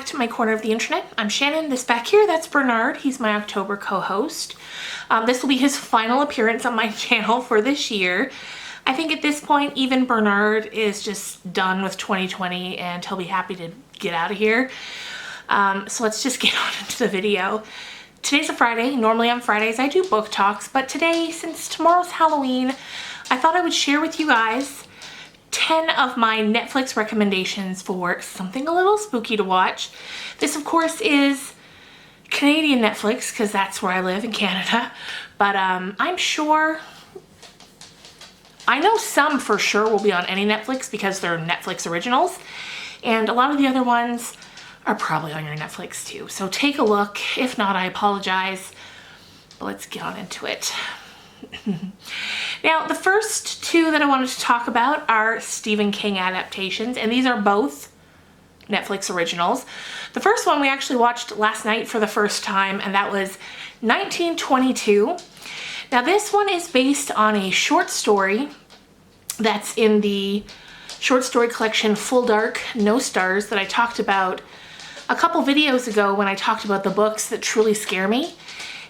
back to my corner of the internet. I'm Shannon. This back here, that's Bernard. He's my October co-host. This will be his final appearance on my channel for this year. I think at this point, even Bernard is just done with 2020 and he'll be happy to get out of here. So let's just get on into the video. Today's a Friday. Normally on Fridays I do book talks, but today, since tomorrow's Halloween, I thought I would share with you guys 10 of my Netflix recommendations for something a little spooky to watch. This, of course, is Canadian Netflix, because that's where I live, in Canada. But I'm sure, I know some for sure will be on any Netflix because they're Netflix originals. And a lot of the other ones are probably on your Netflix too. So take a look. If not, I apologize. But let's get on into it. Now, the first two that I wanted to talk about are Stephen King adaptations, and these are both Netflix originals. The first one we actually watched last night for the first time, and that was 1922. Now, this one is based on a short story that's in the short story collection Full Dark, No Stars that I talked about a couple videos ago when I talked about the books that truly scare me.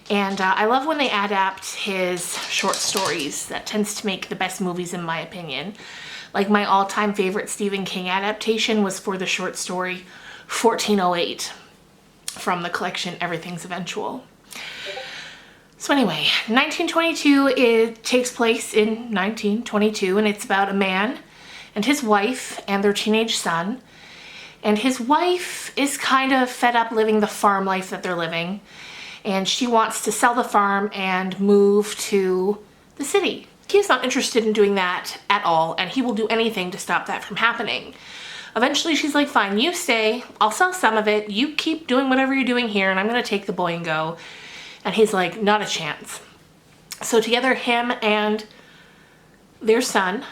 And I love when they adapt his short stories. That tends to make the best movies in my opinion. Like my all-time favorite Stephen King adaptation was for the short story 1408 from the collection Everything's Eventual. So anyway, 1922, it takes place in 1922, and it's about a man and his wife and their teenage son. And his wife is kind of fed up living the farm life that they're living, and she wants to sell the farm and move to the city. He's not interested in doing that at all, and he will do anything to stop that from happening. Eventually she's like, fine, you stay, I'll sell some of it, you keep doing whatever you're doing here, and I'm gonna take the boy and go. And he's like, not a chance. So together, him and their son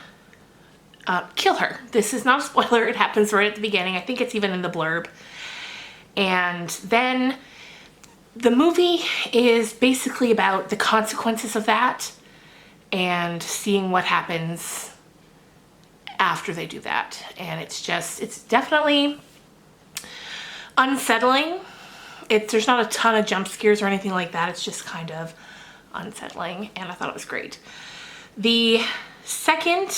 kill her. This is not a spoiler, it happens right at the beginning. I think it's even in the blurb. And then the movie is basically about the consequences of that and seeing what happens after they do that. And it's definitely unsettling. There's not a ton of jump scares or anything like that. It's just kind of unsettling, and I thought it was great. The second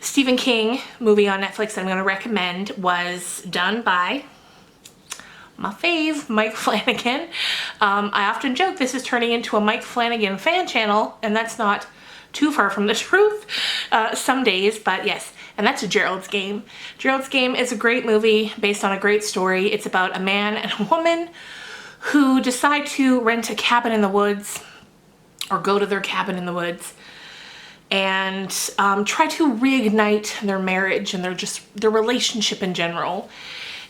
Stephen King movie on Netflix that I'm going to recommend was done by my fave, Mike Flanagan. I often joke this is turning into a Mike Flanagan fan channel, and that's not too far from the truth some days, but yes. And that's Gerald's Game. Gerald's Game is a great movie based on a great story. It's about a man and a woman who decide to rent a cabin in the woods, or go to their cabin in the woods, and try to reignite their marriage and their relationship in general.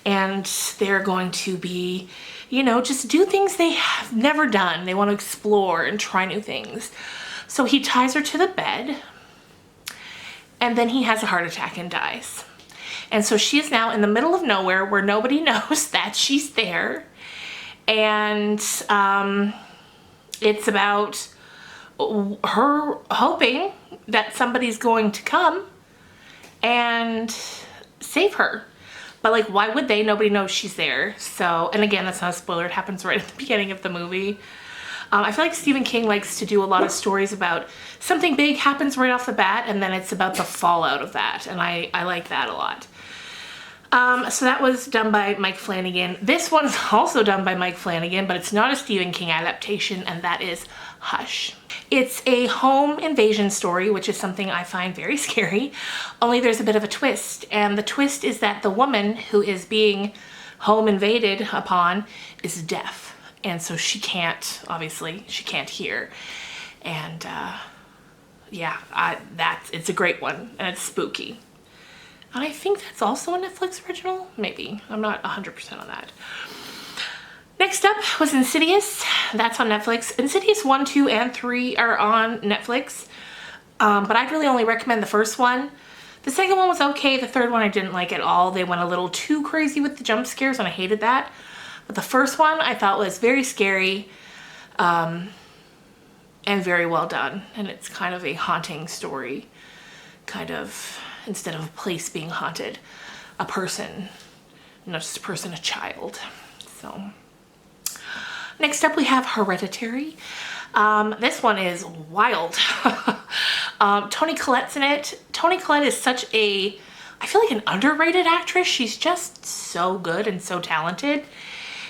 And they're going to be, you know, just do things they have never done. They want to explore and try new things. So he ties her to the bed, and then he has a heart attack and dies. And so she is now in the middle of nowhere where nobody knows that she's there. And it's about her hoping that somebody's going to come and save her. But like, why would they? Nobody knows she's there. So, and again, that's not a spoiler. It happens right at the beginning of the movie. I feel like Stephen King likes to do a lot of stories about something big happens right off the bat, and then it's about the fallout of that. And I like that a lot. So that was done by Mike Flanagan. This one's also done by Mike Flanagan, but it's not a Stephen King adaptation, and that is Hush. It's a home invasion story, which is something I find very scary, only there's a bit of a twist. And the twist is that the woman who is being home invaded upon is deaf. And so she can't, obviously, she can't hear. And yeah, it's a great one, and it's spooky. And I think that's also a Netflix original, maybe. I'm not 100% on that. Next up was Insidious. That's on Netflix. Insidious 1, 2, and 3 are on Netflix. But I'd really only recommend the first one. The second one was okay. The third one I didn't like at all. They went a little too crazy with the jump scares, and I hated that. But the first one I thought was very scary and very well done. And it's kind of a haunting story, kind of, instead of a place being haunted. a person, not just a person, a child. So next up we have Hereditary. This one is wild. Toni Collette's in it. Toni Collette is such a, I feel like, an underrated actress. She's just so good and so talented.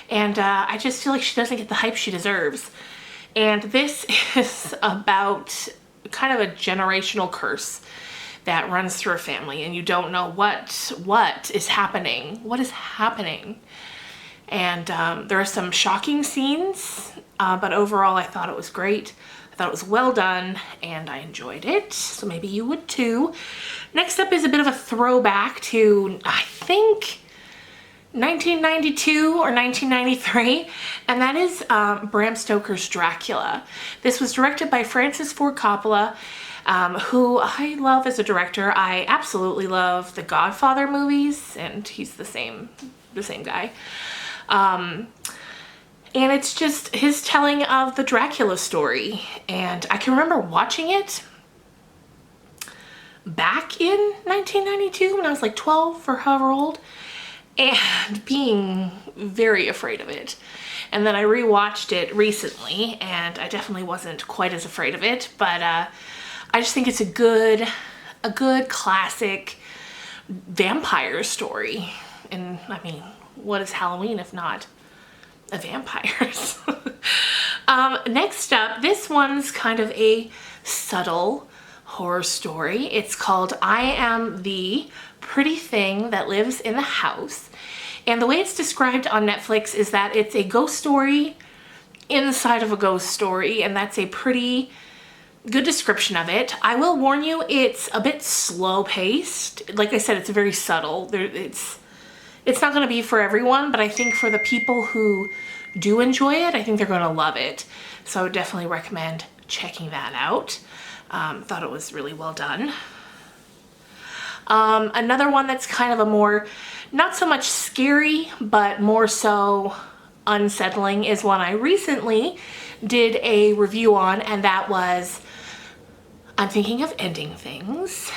And I just feel like she doesn't get the hype she deserves. And this is about kind of a generational curse that runs through a family, and you don't know what is happening. What is happening? And there are some shocking scenes, but overall I thought it was great. I thought it was well done, and I enjoyed it, so maybe you would too. Next up is a bit of a throwback to, I think, 1992 or 1993, and that is Bram Stoker's Dracula. This was directed by Francis Ford Coppola, who I love as a director. I absolutely love the Godfather movies, and he's the same guy. And it's just his telling of the Dracula story. And I can remember watching it back in 1992 when I was like 12 or however old, and being very afraid of it. And then I rewatched it recently, and I definitely wasn't quite as afraid of it, but I just think it's a good classic vampire story. And I mean, what is Halloween if not a vampires? Next up, this one's kind of a subtle horror story. It's called I Am the Pretty Thing That Lives in the House. And the way it's described on Netflix is that it's a ghost story inside of a ghost story, and that's a pretty good description of it. I will warn you, it's a bit slow paced. Like I said, it's very subtle. It's not going to be for everyone, but I think for the people who do enjoy it, I think they're going to love it. So I would definitely recommend checking that out. Thought it was really well done. Another one that's kind of a more, not so much scary, but more so unsettling is one I recently did a review on, and that was I'm Thinking of Ending Things.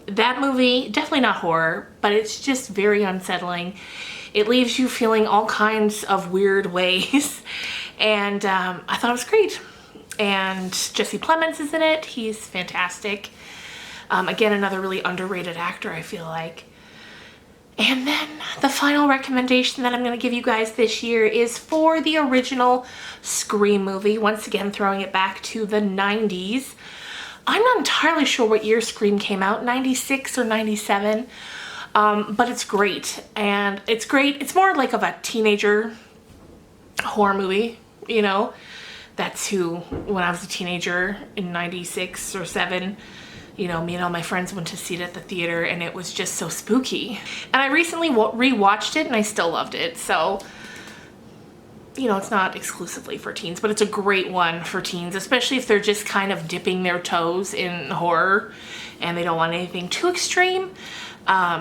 That movie, definitely not horror, but it's just very unsettling. It leaves you feeling all kinds of weird ways, and I thought it was great. And Jesse Plemons is in it. He's fantastic. Again, another really underrated actor, I feel like. And then the final recommendation that I'm going to give you guys this year is for the original Scream movie. Once again, throwing it back to the 90s. I'm not entirely sure what year Scream came out, 96 or 97, but it's great. And it's great. It's more like of a teenager horror movie, you know. That's who, when I was a teenager in 96 or 7, you know, me and all my friends went to see it at the theater, and it was just so spooky. And I recently rewatched it, and I still loved it. So, you know, it's not exclusively for teens, but it's a great one for teens, especially if they're just kind of dipping their toes in horror and they don't want anything too extreme.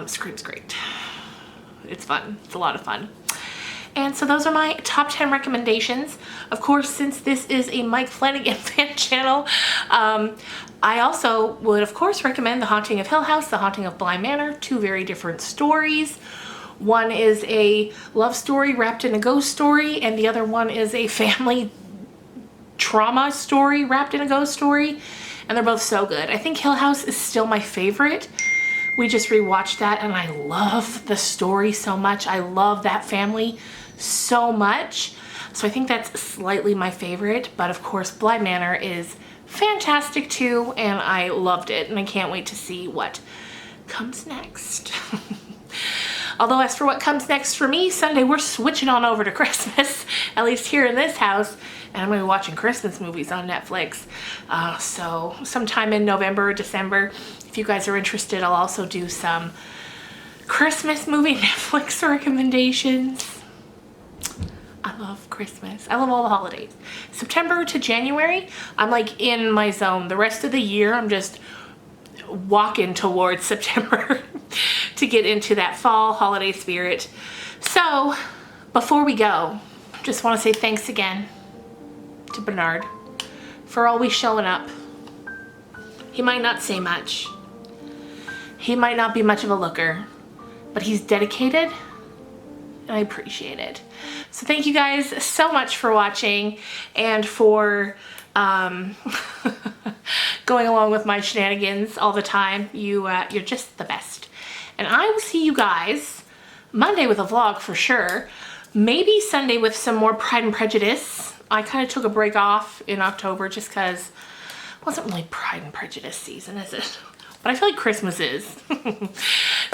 Scream's great. It's fun. It's a lot of fun. And so those are my top 10 recommendations. Of course, since this is a Mike Flanagan fan channel, I also would, of course, recommend The Haunting of Hill House, The Haunting of Bly Manor, two very different stories. One is a love story wrapped in a ghost story, and the other one is a family trauma story wrapped in a ghost story, and they're both so good. I think Hill House is still my favorite. We just rewatched that, and I love the story so much. I love that family so much. So I think that's slightly my favorite, but of course Bly Manor is fantastic too, and I loved it, and I can't wait to see what comes next. Although as for what comes next for me, Sunday we're switching on over to Christmas, at least here in this house, and I'm going to be watching Christmas movies on Netflix. So sometime in November or December, if you guys are interested, I'll also do some Christmas movie Netflix recommendations. I love Christmas. I love all the holidays. September to January, I'm like in my zone. The rest of the year, I'm just walking towards September to get into that fall holiday spirit. So before we go, just want to say thanks again to Bernard for always showing up. He might not say much. He might not be much of a looker, but he's dedicated, and I appreciate it. So thank you guys so much for watching and for going along with my shenanigans all the time. You're just the best. And I will see you guys Monday with a vlog for sure. Maybe Sunday with some more Pride and Prejudice. I kind of took a break off in October just because it wasn't really Pride and Prejudice season, is it? But I feel like Christmas is.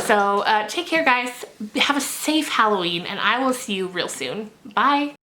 So take care, guys. Have a safe Halloween, and I will see you real soon. Bye.